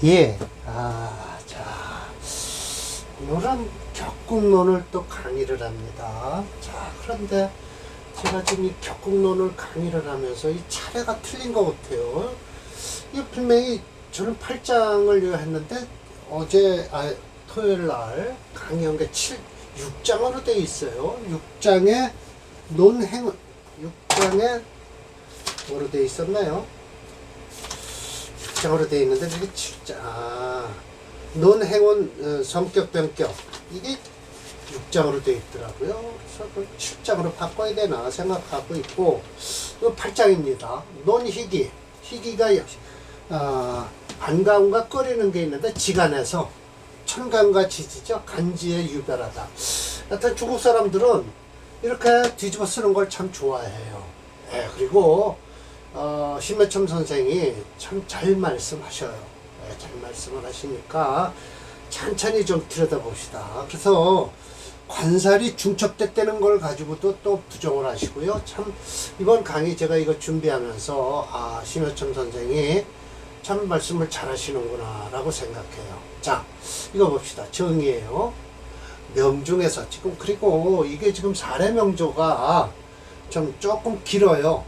예. 자, 이런 격국론을 또 강의를 합니다. 자, 그런데 제가 지금 이 격국론을 강의를 하면서 이 차례가 틀린 것 같아요. 이 분명히 저는 8장을 했는데 어제, 토요일 날 강의한 게 6장으로 되어 있어요. 6장에 논행, 6장에 뭐로 되어 있었나요? 6장으로 되어 있는데 이게 7장. 논행운 성격 변격. 이게 6장으로 되어 있더라고요. 그래서 그 7장으로 바꿔야 되나 생각하고 있고, 이거 8장입니다. 논희기. 희기가 반감과 꺼리는 게 있는데 지간에서 천간과 지지죠. 간지에 유별하다. 하여튼 중국 사람들은 이렇게 뒤집어 쓰는 걸 참 좋아해요. 그리고 심해첨 선생이 참 잘 말씀하셔요. 잘 말씀을 하시니까 천천히 좀 들여다봅시다. 그래서 관살이 중첩됐다는 걸 가지고도 또 부정을 하시고요. 참 이번 강의 제가 이거 준비하면서 심해첨 선생이 참 말씀을 잘 하시는구나 라고 생각해요. 자, 이거 봅시다. 정의예요. 명중에서 지금, 그리고 이게 지금 사례명조가 좀 조금 길어요.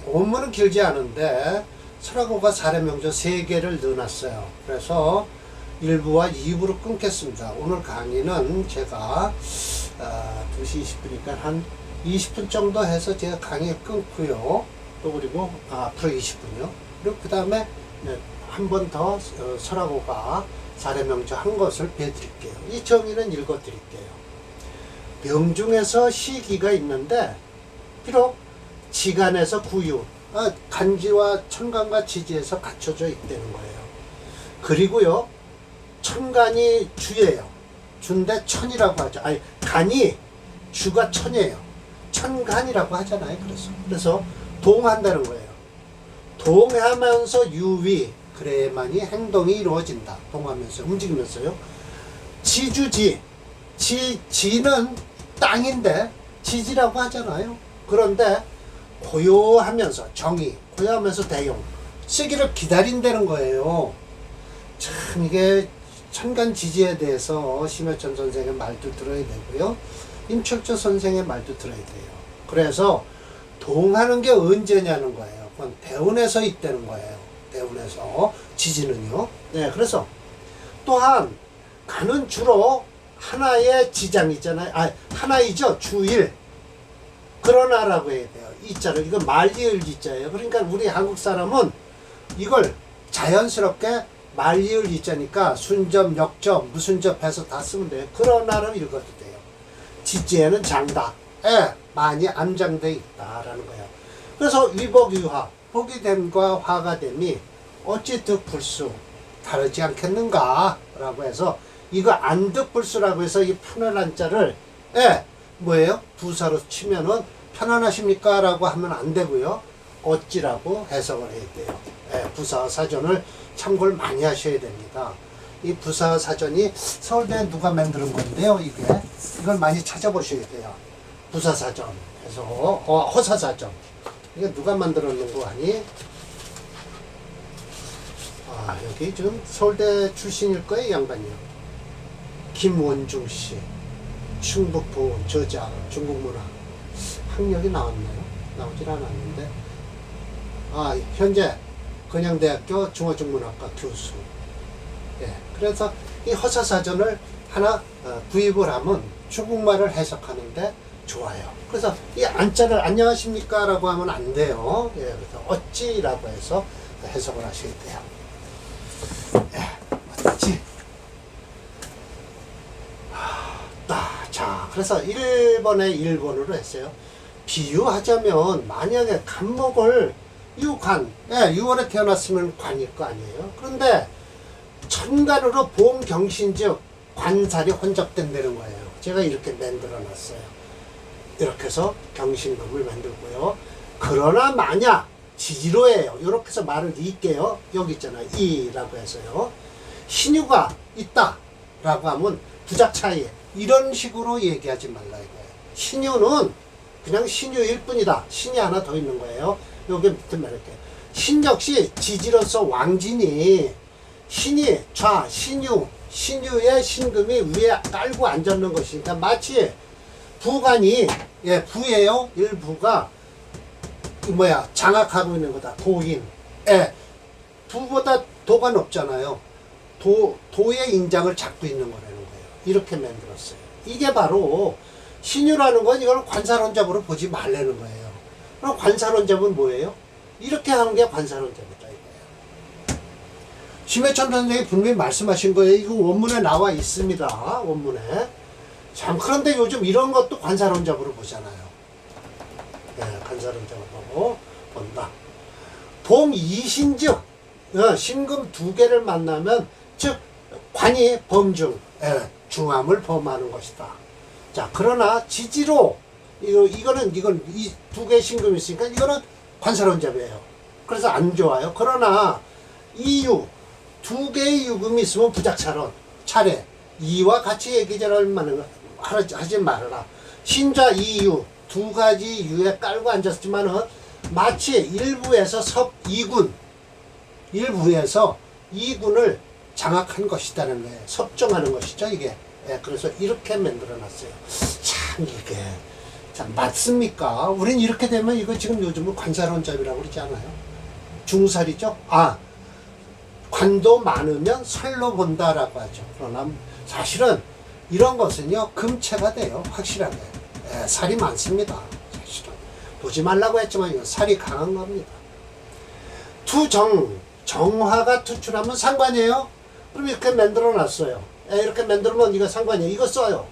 원문은 길지 않은데 설화고가 사례명조 3개를 넣어놨어요. 그래서 1부와 2부로 끊겠습니다. 오늘 강의는 제가 2시 20분이니까 한 20분 정도 해서 제가 강의 끊고요. 또 그리고 앞으로 20분이요. 그리고 그 다음에 한 번 더 설화고가 사례명조 한 것을 배드릴게요. 이 정의는 읽어드릴게요. 명중에서 시기가 있는데 비록 지간에서 구유, 간지와 천간과 지지에서 갖춰져 있다는 거예요. 그리고요, 천간이 주예요. 주인데 천이라고 하죠. 간이 주가 천이에요. 천간이라고 하잖아요. 그래서 동한다는 거예요. 동하면서 유위, 그래야만이 행동이 이루어진다. 동하면서, 움직이면서요. 지주지, 지는 땅인데 지지라고 하잖아요. 그런데 고요하면서 정의, 고요하면서 대용, 쓰기를 기다린다는 거예요. 참 이게 천간지지에 대해서 심해천 선생의 말도 들어야 되고요. 임철조 선생의 말도 들어야 돼요. 그래서 동하는 게 언제냐는 거예요. 그건 대운에서 있다는 거예요. 대운에서. 지지는요. 네, 그래서 또한 간은 주로 하나의 지장이잖아요. 하나이죠. 주일. 그러나라고 해야 돼요. 이자를. 이거 말리을 이자예요. 그러니까 우리 한국 사람은 이걸 자연스럽게 말리을 이자니까 순접, 역접, 무순접 해서 다 쓰면 돼요. 그러나로 읽어도 돼요. 지지에는 장다에 많이 암장되어 있다라는 거예요. 그래서 위복유화, 복이 됨과 화가 됨이 어찌 득불수 다르지 않겠는가 라고 해서 이거 안득불수라고 해서 이 편안한 자를 뭐예요? 부사로 치면은 편안하십니까? 라고 하면 안 되고요. 어찌라고 해석을 해야 돼요. 부사 사전을 참고를 많이 하셔야 됩니다. 이 부사 사전이 서울대에 누가 만드는 건데요. 이걸 많이 찾아보셔야 돼요. 부사 사전 해서 허사 사전. 이게 누가 만들어 놓은 거 아니? 여기 지금 서울대 출신일 거예요, 양반이요. 김원중 씨. 충북보훈 저자 중국문화 학력이 나왔나요? 나오질 않았는데 현재 건양대학교 중어중문학과 교수. 그래서 이 허사사전을 하나 구입을 하면 중국말을 해석하는데 좋아요. 그래서 이 안자를 안녕하십니까 라고 하면 안 돼요. 그래서 어찌라고 해서 해석을 하셔야 돼요. 어찌. 자, 그래서 1번에 1번으로 했어요. 비유하자면 만약에 간목을 유관, 6월에 태어났으면 관일 거 아니에요. 그런데 천간으로 보험경신즉 관살이 혼잡된다는 거예요. 제가 이렇게 만들어 놨어요. 이렇게 해서 경신금을 만들고요. 그러나 만약 지지로예요. 이렇게 해서 말을 잇게요. 여기 있잖아요. 이라고 해서요. 신유가 있다 라고 하면 부작 차이에 이런 식으로 얘기하지 말라 이거예요. 신유는 그냥 신유일 뿐이다. 신이 하나 더 있는 거예요. 여기 밑에 말할게요. 신 역시 지지로서 왕진이 신이 좌, 신유의 신금이 위에 깔고 앉았는 것이니까 마치 부간이, 예, 부예요. 일부가 장악하고 있는 거다. 도인. 예, 부보다 도가 높잖아요. 도의 인장을 잡고 있는 거라는 거예요. 이렇게 만들었어요. 이게 바로 신유라는 건 이걸 관사론잡으로 보지 말라는 거예요. 그럼 관사론잡은 뭐예요? 이렇게 하는 게 관사론잡이다 이거예요. 심해천 선생님이 분명히 말씀하신 거예요. 이거 원문에 나와 있습니다. 원문에. 참, 그런데 요즘 이런 것도 관사론잡으로 보잖아요. 네, 관사론잡으로 보고 본다. 봉 이신즉, 신금 두 개를 만나면, 즉 관이 범중, 중함을 범하는 것이다. 자, 그러나 지지로 이건 이 두 개의 신금이 있으니까 이거는 관사론잡이에요. 그래서 안 좋아요. 그러나 이유 두 개의 유금이 있으면 부작차론 차례 이와 같이 얘기를 하지 말아라. 신좌 이유 두 가지 유에 깔고 앉았지만은 마치 일부에서 일부에서 이군을 장악한 것이다는 거예요. 섭정하는 것이죠, 이게. 예, 그래서 이렇게 만들어 놨어요. 참, 이게. 참, 맞습니까? 우린 이렇게 되면 이거 지금 요즘은 관사론잡이라고 그러지 않아요? 중살이죠? 관도 많으면 살로 본다라고 하죠. 그러나 사실은 이런 것은요, 금체가 돼요. 확실하게. 예, 살이 많습니다. 사실은. 보지 말라고 했지만 이건 살이 강한 겁니다. 정화가 투출하면 상관이에요? 그럼 이렇게 만들어 놨어요. 이렇게 만들면 이거 상관이에요. 이거 써요.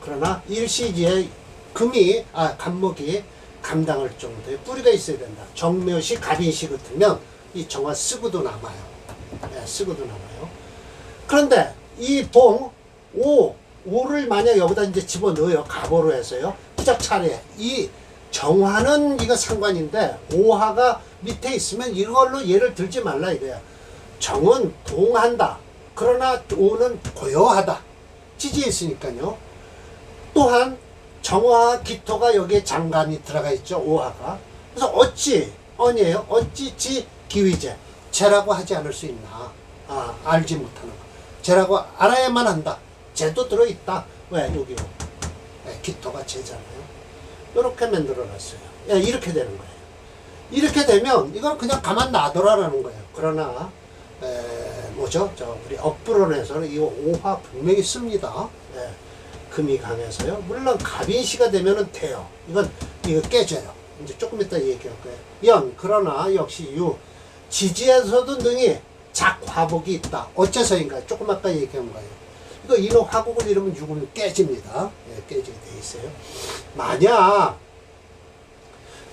그러나 일시지에 간목이 감당할 정도의 뿌리가 있어야 된다. 정묘시, 갑인시 같으면 이 정화 쓰고도 남아요. 쓰고도 남아요. 그런데 이 봉, 오를 만약 여기다 이제 집어넣어요. 갑오로 해서요. 부작 차례. 이 정화는 이거 상관인데, 오화가 밑에 있으면 이걸로 예를 들지 말라 이거야. 정은 동한다. 그러나 오는 고요하다. 지지에 있으니까요. 또한 정화와 기토가 여기에 장간이 들어가 있죠. 오화가. 그래서 언이에요. 어찌 지 기위제. 제라고 하지 않을 수 있나. 알지 못하는 거. 제라고 알아야만 한다. 제도 들어있다. 왜? 여기 기토가 제잖아요. 이렇게 만들어 놨어요. 이렇게 되는 거예요. 이렇게 되면 이건 그냥 가만 놔둬라라는 거예요. 그러나 우리 업부론에서는 이 오화 분명히 씁니다. 금이 강해서요. 물론 갑인시가 되면은 돼요. 이거 깨져요. 이제 조금 이따 얘기할 거예요. 그러나 역시 지지에서도 능히 작화복이 있다. 어째서인가? 조금 아까 얘기한 거예요. 이거 인호 화국을 이루면 유금이 깨집니다. 깨지게 돼 있어요. 만약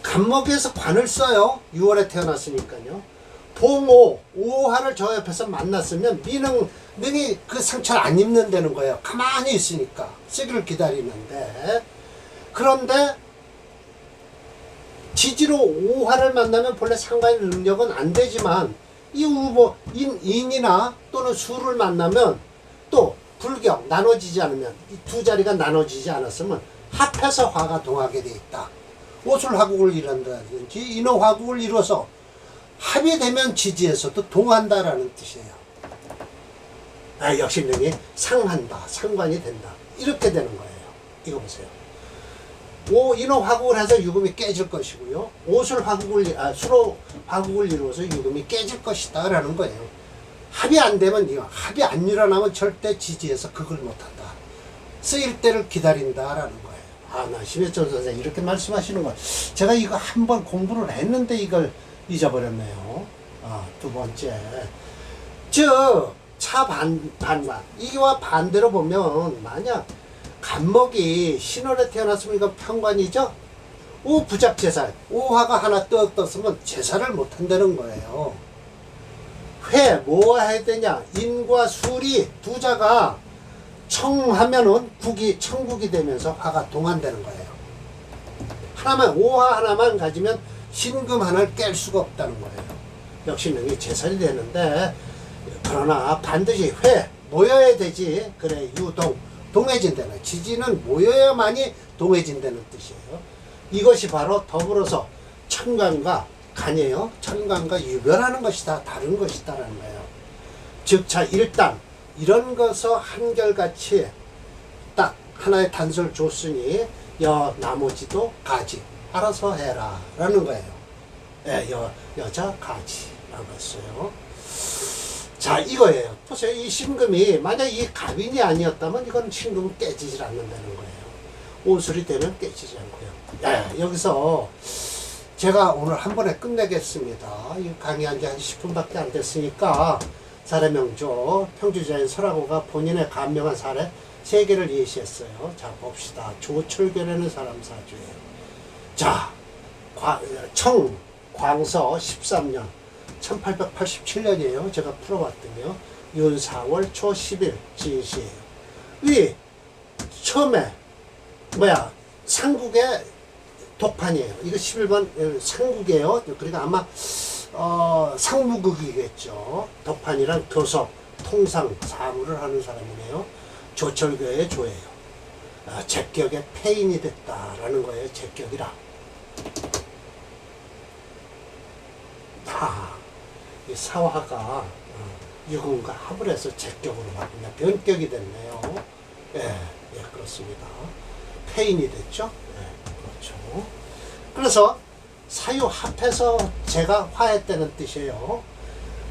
간목에서 관을 써요. 6월에 태어났으니까요. 봉오, 오화를 저 옆에서 만났으면 능히 그 상처를 안 입는다는 거예요. 가만히 있으니까. 쓰기를 기다리는데. 그런데 지지로 오화를 만나면 본래 상관의 능력은 안 되지만 이 인이나 또는 수를 만나면 또 불경 나눠지지 않으면 이 두 자리가 나눠지지 않았으면 합해서 화가 동하게 돼 있다. 오술화국을 이룬다든지 인호화국을 이뤄서 합이 되면 지지에서도 동한다라는 뜻이에요. 역시 능히 상한다, 상관이 된다. 이렇게 되는 거예요. 이거 보세요. 인호화국을 해서 유금이 깨질 것이고요. 수로화국을 이루어서 유금이 깨질 것이다 라는 거예요. 합이 안 되면 합이 안 일어나면 절대 지지에서 극을 못한다. 쓰일 때를 기다린다라는 거예요. 나 심해천 선생 이렇게 말씀하시는 거. 제가 이거 한번 공부를 했는데 이걸 잊어버렸네요. 두 번째. 반반. 이와 반대로 보면 만약 간목이 신월에 태어났으면 이건 편관이죠? 부작제살. 오화가 하나 떴으면 제살을 못한다는 거예요. 뭐 해야 되냐? 인과 술이 두 자가 청하면은 청국이 되면서 화가 동한다는 거예요. 오화 하나만 가지면 신금 하나를 깰 수가 없다는 거예요. 역시 능히 제살이 되는데, 그러나 반드시 모여야 되지. 그래, 동해진다는. 지지는 모여야만이 동해진다는 뜻이에요. 이것이 바로 더불어서 천간과 간이에요. 천간과 유별하는 것이다. 다른 것이다라는 거예요. 즉, 자, 일단 이런 것을 한결같이 딱 하나의 단서를 줬으니 나머지도 가지 알아서 해라 라는 거예요. 예, 여자 가지라고 했어요. 자, 이거예요. 보세요. 이 신금이 만약 이 갑인이 아니었다면 이건 신금은 깨지질 않는다는 거예요. 오술이 되면 깨지지 않고요. 예, 여기서 제가 오늘 한 번에 끝내겠습니다. 이 강의한 지 한 10분밖에 안 됐으니까 사례명조 평주자인 설하고가 본인의 간명한 사례 3개를 예시했어요. 자, 봅시다. 조철교라는 사람 사주예요. 자, 광서 13년 1887년이에요. 제가 풀어봤더니요. 윤 4월 초 10일 지시예요. 위 처음에 상국의 독판이에요. 이거 11번 상국이에요. 그러니까 아마 상무극이겠죠. 독판이란 교섭, 통상, 사무를 하는 사람이네요. 조철교의 조예요. 제격의 폐인이 됐다라는 거예요. 제격이라. 이 사화가 유금과 합을 해서 제격으로 바뀐다. 변격이 됐네요. 예, 그렇습니다. 폐인이 됐죠. 예, 그렇죠. 그래서 사유 합해서 제가 화했다는 뜻이에요.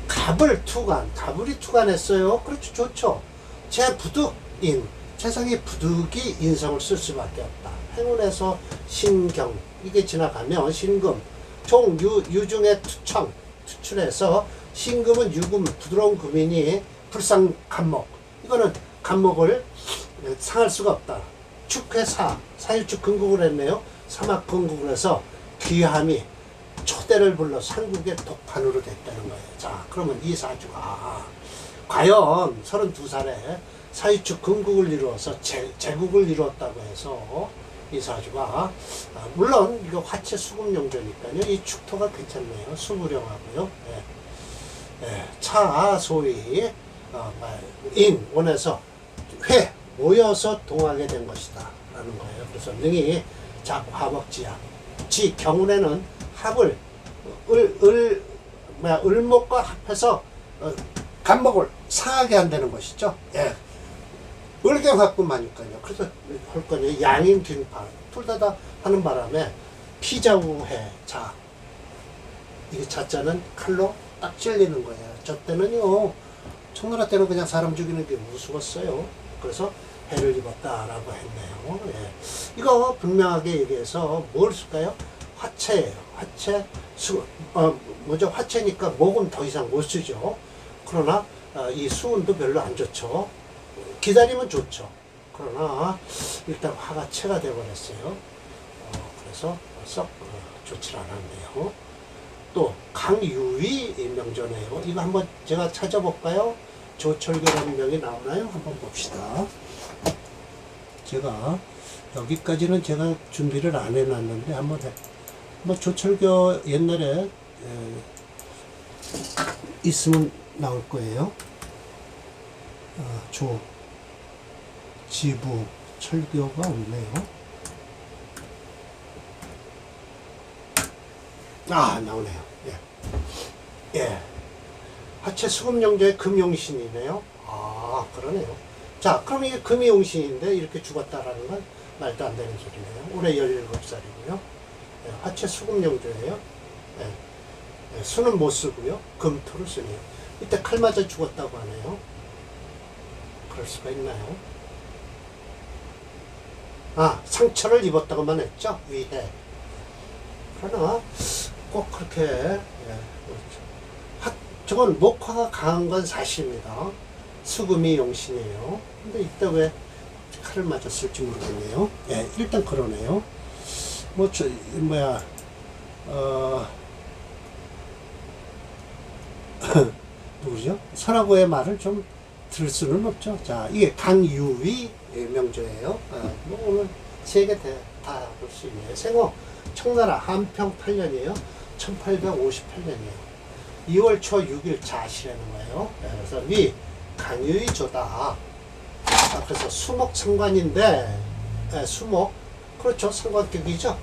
갑을 투간했어요. 그렇죠. 좋죠. 제부득인, 세상에 부득이 인성을 쓸 수밖에 없다. 행운에서 신경, 이게 지나가면 신금, 유중의 투출해서 신금은 유금, 부드러운 금이니 불상간목. 이거는 간목을 상할 수가 없다. 축회사, 사유축 근국을 했네요. 사막 근국을 해서 귀함이 초대를 불러 삼국의 독판으로 됐다는 거예요. 자, 그러면 이 사주가 과연 32살에 사유축 근국을 이루어서 제국을 이루었다고 해서 이 사주가 물론 이거 화채 수금용조니까요. 이 축토가 괜찮네요. 수구령하고요. 차 소위 원에서 회 모여서 동하게 된 것이다 라는 거예요. 그래서 능히 화목지야. 지 경운에는 합을 을목과 합해서 간목을 상하게 한다는 것이죠. 예. 을경합금하니까요. 그래서 할 거냐 양인 균파 둘 다 하는 바람에 피자우해 자 이게 자자는 칼로 딱 찔리는 거예요. 저 때는요 청나라 때는 그냥 사람 죽이는 게 우스웠어요. 그래서 해를 입었다라고 했네요. 예. 이거 분명하게 얘기해서 뭘 쓸까요? 화채예요. 화채 먼저 화채니까 목은 더 이상 못 쓰죠. 그러나 이 수운도 별로 안 좋죠. 기다리면 좋죠. 그러나 일단 화가 채가 되어버렸어요. 그래서 썩 좋지 않았네요. 또 강유위 명조네요. 이거 한번 제가 찾아볼까요? 조철교라는 명이 나오나요? 한번 봅시다. 제가 여기까지는 제가 준비를 안 해놨는데 한번 조철교 옛날에 있으면 나올 거예요. 지부 철교가 없네요. 나오네요. 예. 화채 수금용조의 금용신이네요. 그러네요. 자, 그럼 이게 금용신인데 이렇게 죽었다라는 건 말도 안 되는 소리네요. 올해 17살이고요. 화채 수금용조예요. 수는 못 쓰고요. 금토를 쓰네요. 이때 칼 맞아 죽었다고 하네요. 그럴 수가 있나요? 상처를 입었다고만 했죠. 위해. 그러나 꼭 그렇게 저건 목화가 강한 건 사실입니다. 수금이 용신이에요. 근데 이때 왜 칼을 맞았을지 모르겠네요. 일단 그러네요. 누구죠? 설하고의 말을 좀 들을 수는 없죠. 자, 이게 강유위 명조예요. 오늘 3개 다 볼 수 있네요. 생호 청나라 한평 8년이에요. 1858년이에요. 2월 초 6일 자시라는 거예요. 그래서 위 강유위 조다. 그래서 수목 상관인데 수목 그렇죠. 상관격이죠.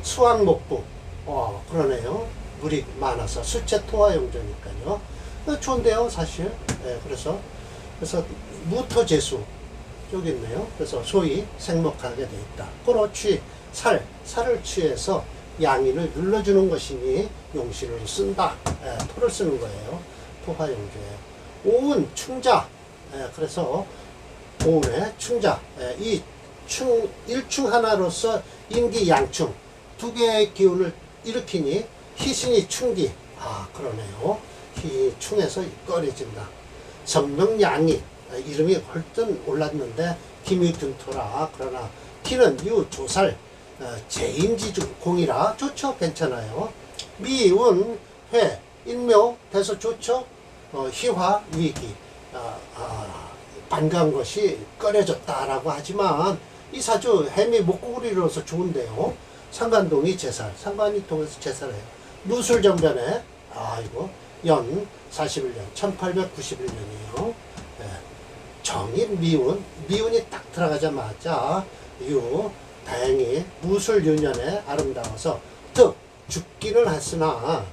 수학목부 그러네요. 물이 많아서 수채 토화 용조니까요. 좋은데요, 사실. 예, 그래서 무토재수 여기 있네요. 그래서 소위 생목하게 돼 있다. 그렇지. 살을 취해서 양인을 눌러주는 것이니 용신으로 쓴다. 예, 토를 쓰는 거예요. 토화용주예요. 오운 충자. 예, 그래서 오운의 충자. 예, 이 일충 하나로서 인기 양충 두 개의 기운을 일으키니 희신이 충기. 아, 그러네요. 희충에서 꺼려진다. 선명양이. 이름이 헐뜬 올랐는데 김유균토라. 그러나 기는 유조살 제임지공이라 좋죠. 괜찮아요. 미운 회 인묘 돼서 좋죠. 희화 위기 반가운 것이 꺼려졌다라고 하지만 이 사주 해미 목구리로서 좋은데요. 상관동이 제살 상관이 통해서 제살해요. 무술정변에 이거 연 41년 1891년이에요. 정인 미운이 딱 들어가자마자 다행히 무술유년에 아름다워서 죽기는 했으나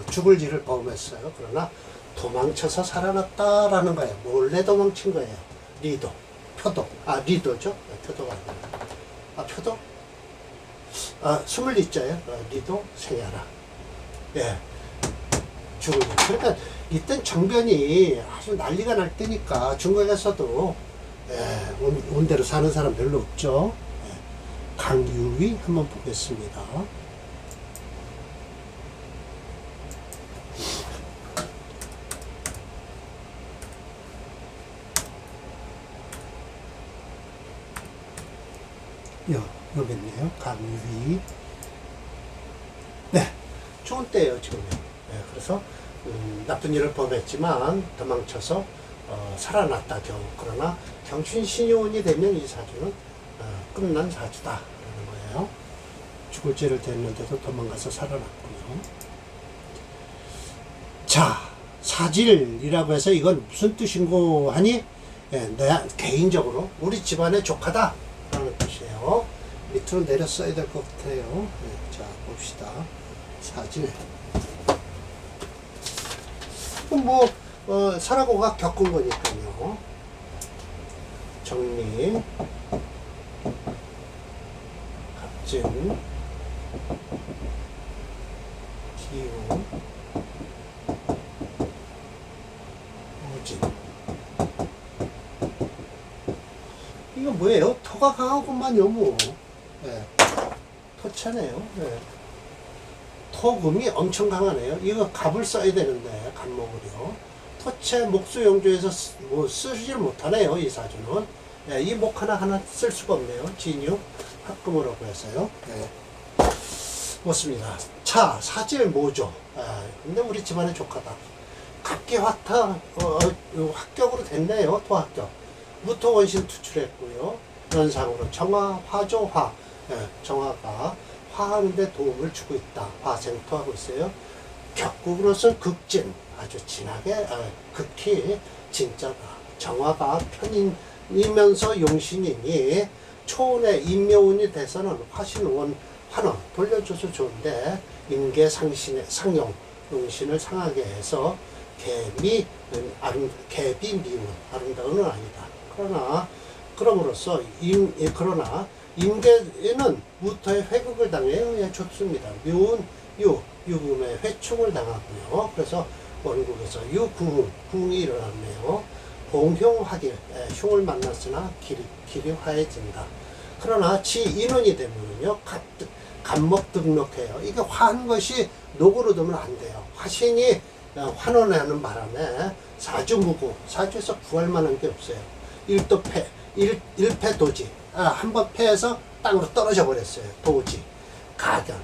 죽을 일을 범했어요. 그러나 도망쳐서 살아났다라는 거예요. 몰래 도망친 거예요. 표도 리도죠. 표도가 아니라 표도 20리자예요. 리도 생야라. 예. 죽을 일. 그러니까 이땐 정변이 아주 난리가 날 때니까 중국에서도 온대로 사는 사람 별로 없죠. 강유위 한번 보겠습니다. 여기 있네요. 강유위. 네, 좋은 때예요 지금요. 그래서 나쁜 일을 범했지만 도망쳐서 살아났다 겨우. 그러나 경춘신유운이 되면 이 사주는 끝난 사주다 라는 거예요. 죽을 죄를 됐는데도 도망가서 살아났군요. 자, 사질이라고 해서 이건 무슨 뜻인고 하니 내 개인적으로 우리 집안의 조카다 라는 뜻이에요. 밑으로 내려 써야 될 것 같아요. 자, 봅시다. 사질. 사라고가 겪은 거니까요. 정리, 갑진, 기운, 오진. 이거 뭐예요? 토가 강하구만요, 뭐. 토차네요. 토금이 엄청 강하네요. 이거 갑을 써야 되는데 갑목을요. 토체 목수용조에서 쓰질 못하네요. 이 사주는. 이 목 하나 쓸 수가 없네요. 진유 합금으로고 해서요. 좋습니다. 자, 사질 모조. 근데 우리 집안의 조카다. 갑기화타 합격으로 됐네요. 토합격. 무토원신 투출했고요. 연상으로 정화, 화조, 화. 정화가 화하는데 도움을 주고 있다. 화생토하고 있어요. 격국으로서 극진, 아주 진하게 극히 진짜다. 정화가 편인이면서 용신이니 초운의 인묘운이 돼서는 화신원 환원 돌려줘서 좋은데 임계상신의 상용 용신을 상하게 해서 개비미운 아름다운은 아니다. 그럼으로써 그러나 임계에는 무토의 회극을 당해요. 좋습니다. 묘운 유금의 회충을 당하고요. 그래서 원국에서 구흥이 일어났네요. 봉흉하길 흉을 만났으나 길이 화해진다. 그러나 지인원이 되면요 간목 등록해요. 이게 화한 것이 녹으로 되면 안 돼요. 화신이 환원하는 바람에 사주무고 사주에서 구할 만한 게 없어요. 일도패 일패도지. 한번 패해서 땅으로 떨어져 버렸어요. 도지, 가견,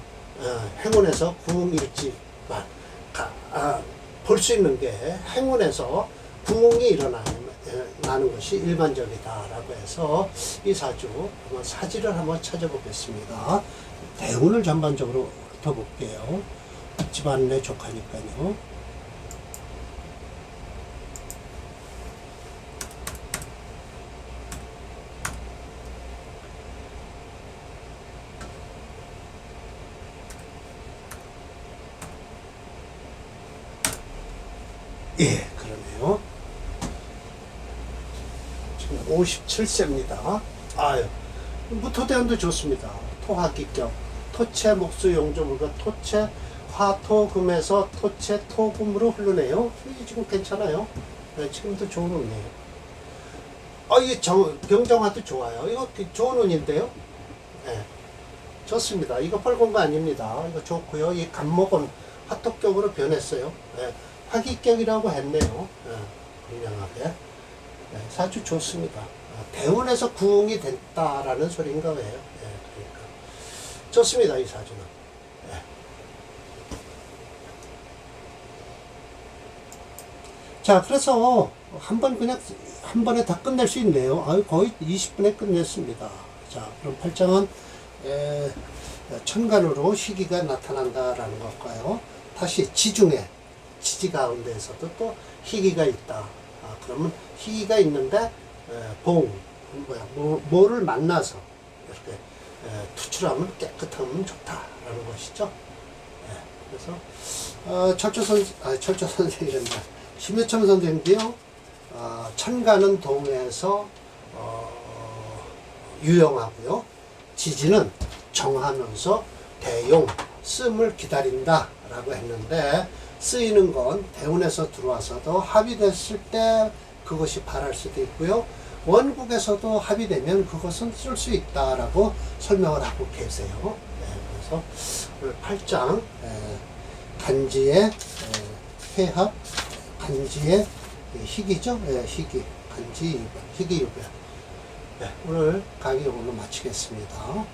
행운에서 구웅일지만 볼 수 있는 게 행운에서 구웅이 일어나는 것이 일반적이다라고 해서 이 사주 한번 사지를 한번 찾아보겠습니다. 대운을 전반적으로 훑어볼게요. 집안 내 조카니까요. 예, 그러네요. 지금 57세입니다. 아유, 무토대운도 좋습니다. 토화기격, 토체 목수 용조물과 토체 화토금에서 토체 토금으로 흐르네요. 이게 지금 괜찮아요. 네, 지금도 좋은 운이에요. 이게 병정화도 좋아요. 이거 좋은 운인데요. 네, 좋습니다. 이거 뻘건 거 아닙니다. 이거 좋고요. 이 간목은 화토격으로 변했어요. 네, 화기격이라고 했네요. 네, 분명하게. 네, 사주 좋습니다. 대운에서 구응이 됐다라는 소리인가 왜요? 네, 그러니까 좋습니다. 이 사주는. 네. 자, 그래서 한 번에 다 끝낼 수 있네요. 거의 20분에 끝냈습니다. 자, 그럼 팔짱은 천간으로 희기가 나타난다라는 것과요. 다시 지중해, 지지 가운데에서도 또 희기가 있다. 그러면 희기가 있는데 뭐를 만나서 이렇게 투출하면 깨끗하면 좋다라는 것이죠. 그래서 철조 선생이란다. 심유첨 선생도요. 천간은 동에서 유용하고요. 지지는 정하면서 대용 쓰임을 기다린다 라고 했는데, 쓰이는 건 대운에서 들어와서도 합의됐을 때 그것이 발할 수도 있고요. 원국에서도 합의되면 그것은 쓸 수 있다라고 설명을 하고 계세요. 네, 그래서 오늘 8장 간지의 회합, 간지의 희기죠. 희기, 간지, 희기 유별. 네, 오늘 강의 이걸로 마치겠습니다.